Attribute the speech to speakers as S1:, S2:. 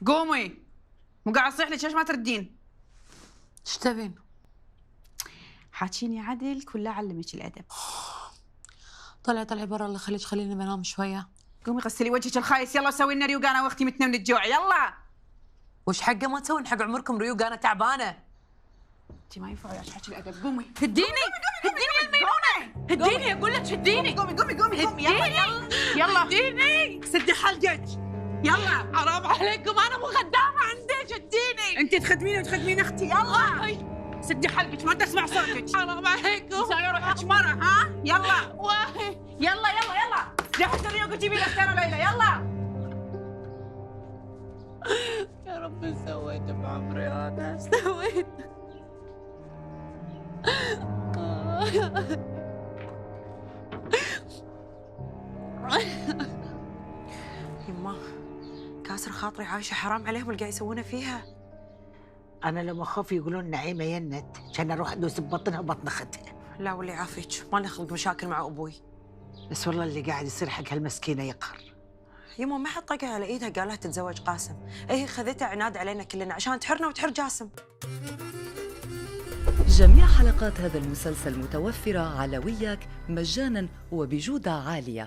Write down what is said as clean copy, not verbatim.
S1: قومي. مو قاعد اصيح لك ليش ما تردين؟
S2: ايش تبين؟
S1: حاكيني عدل كله علمك الادب.
S2: طلعي برا، الله يخليك خليني بنام شويه.
S1: قومي غسلي وجهك الخايس، يلا سوي لنا ريوق انا واختي متنا من الجوع، يلا.
S2: وش حقه ما تسوين حق عمركم ريوق؟ انا تعبانه.
S1: انت ما ينفع وياك حكي الادب. قومي
S2: هديني هديني يا الميمونه، هديني اقول لك هديني.
S1: قومي يلا
S2: هديني سدي حلقك.
S1: يلا.
S2: حرام عليكم، انا مو خدامه عندك، هديني.
S1: انت تخدميني وتخدمين اختي، يلا. سدي حلقك ما تسمع صوتك.
S2: حرام عليكم.
S1: سوي روحك مره، ها؟ يلا
S2: واي
S1: يلا جهزي الريوق وجيبي لي اختنا ليلى، يلا.
S2: يا رب سويت بعمري انا، سويت. يما كاسر خاطري عايشه، حرام عليهم اللي قاعد يسوونه فيها.
S3: أنا لما أخاف يقولون نعيمة ينت كان أروح أدوس ببطنها وبطن أختها.
S2: لا واللي يعافيك، ما لي خلق مشاكل مع ابوي.
S3: بس والله اللي قاعد يصير حق هالمسكينة يقهر.
S2: يما ما حد طقها على ايدها قالها تتزوج قاسم، هي خذتها عناد علينا كلنا عشان تحرنا وتحر جاسم.
S4: جميع حلقات هذا المسلسل متوفرة على وياك مجانا وبجودة عالية.